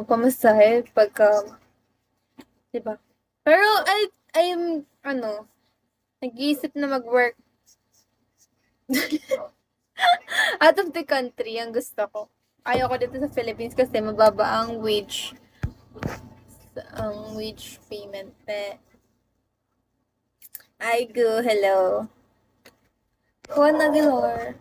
pamasahe pagka, 'di ba? Pero I'm nag-iisip na mag-work out of the country ang gusto ko. Ayoko dito sa Philippines kasi mababa ang wage payment. I go, hello. Juan Aguilar.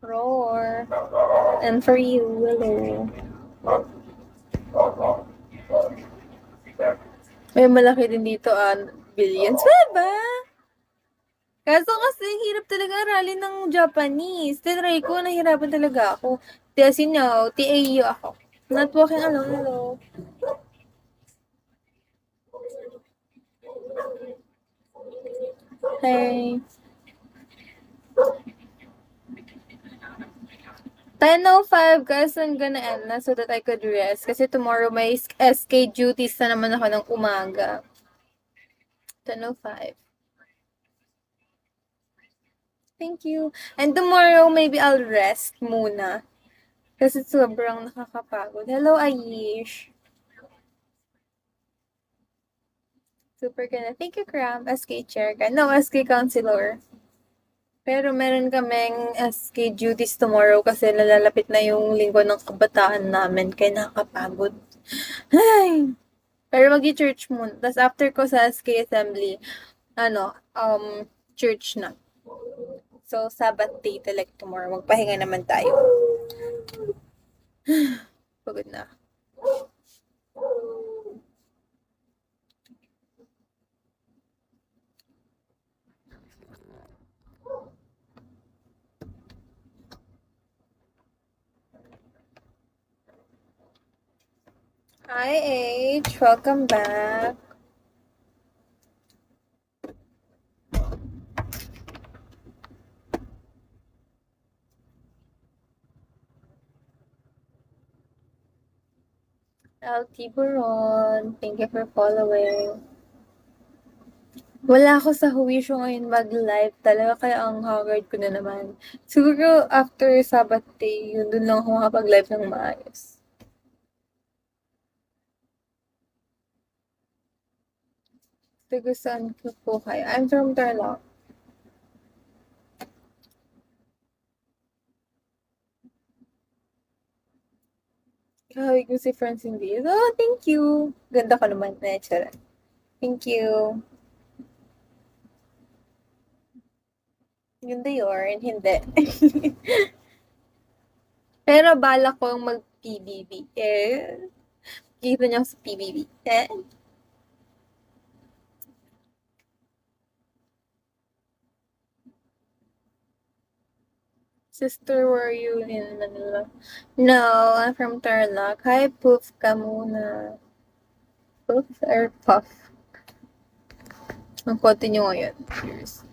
Roar. And for you, hello. May malaki din dito, billions. Diba? Kaso kasi, hirap talaga aralin ng Japanese. Tinry ko, nahirapan talaga ako. Kasi now, TAU ako. Not walking alone, hello. Hey. 10:05 guys, I'm gonna end na so that I could rest. Kasi tomorrow may SK duties na naman ako ng umaga. 10:05. Thank you. And tomorrow, maybe I'll rest muna. Kasi sobrang nakakapagod. Hello, Aish. Super ka na. Thank you, Cram. SK chair ka. No, SK counselor. Pero meron kaming SK duties tomorrow kasi nalalapit na yung linggo ng kabataan namin. Kaya nakakapagod. Ay! Pero mag-church muna. Tapos after ko sa SK assembly, church na. So, Sabbath day talaga tomorrow. Magpahinga naman tayo. Pagod na. Hi, H. Welcome back. LT Buron, thank you for following. Wala ako sa Huwisyo ngayon mag-live talaga, kaya ang haggard ko na naman. Siguro after Sabbath day, yun dun lang ako makapag-live ng maayos. Taga saan ko po kayo? I'm from Tarlac. Kahawig ko si Francine Diaz. Oh, thank you. Ganda ka naman. Charot. Thank you. Ganda yun. Hindi. Pero bala ko mag-PBB. Kita niyo sa PBB. Sister, were you in Manila? No, I'm from Tarlac. Hi, Poof ka muna. Poof or Puff? Ang konti nyo ngayon. Cheers.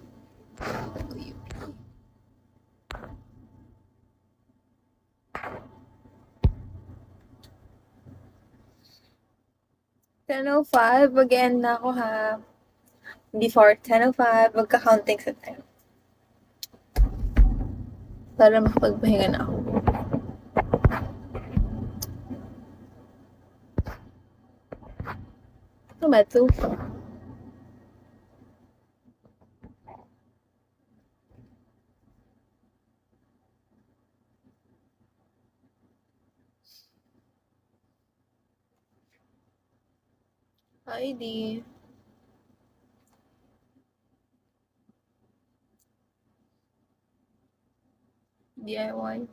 10:05, mag-end na ako ha. Before 10:05, magka-counting sa time. Para makapagpahinga na ako. Tomato. ID. DIY.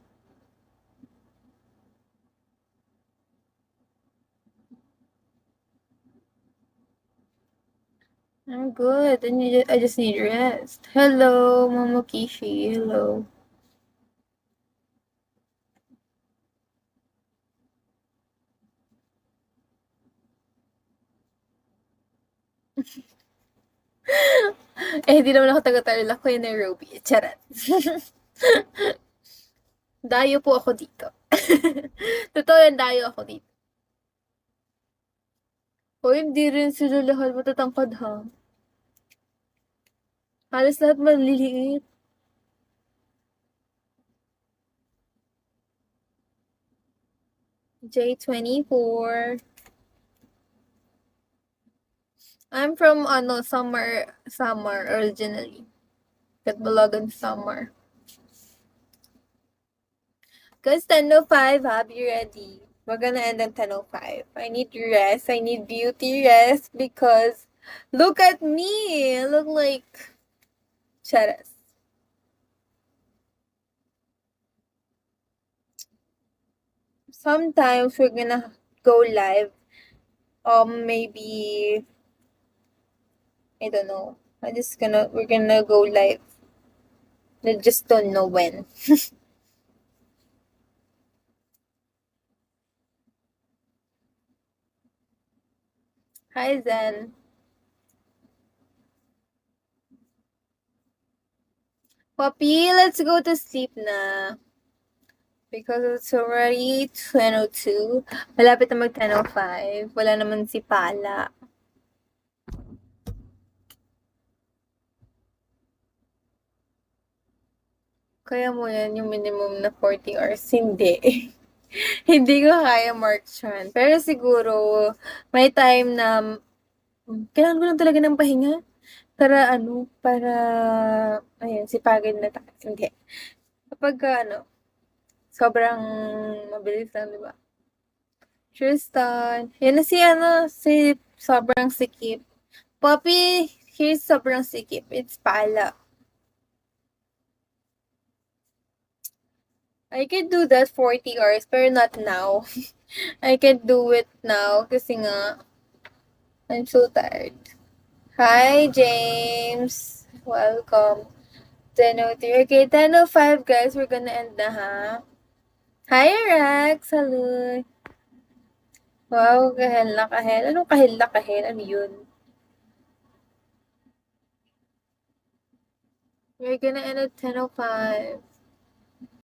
I'm good. I just need rest. Hello, Momokishi. Hello. Hindi naman ako taga-Tarlac ko yung Nairobi. Charot. Dayo po ako dito. Totoo yan, dayo ako dito. O, hindi rin sila lahat matatangkad ha. Halos lahat maliliit. J24. I'm from, Samar originally. Catbalogan, Samar. Cause 10:05, be ready. We're gonna end at 10:05. I need rest. I need beauty rest because look at me. I look like Cheres. Sometimes we're gonna go live. Maybe I don't know. We're gonna go live. I just don't know when. Hi Zen. Poppy, let's go to sleep na. Because it's already 10:02. Malapit na mag 10:05. Wala naman si Pala. Kaya mo yan yung minimum na 40 hours. Hindi. Hindi ko kaya Mark Chan. Pero siguro, may time na kailangan ko lang talaga ng pahinga. Para, ayun, sipagin na tayo. Hindi. Kapag, sobrang mabilis lang, di ba? Tristan. Yan na si sobrang sikip. Poppy, here's sobrang sikip. It's Pala. I can do that 40 hours, pero not now. I can do it now kasi nga, I'm so tired. Hi, James. Welcome. 10:03. Okay, 10:05, guys. We're gonna end na, ha? Hi, Rex. Hello. Wow, kahel na kahel. Anong kahel na kahel? Ano yun? We're gonna end at 10:05.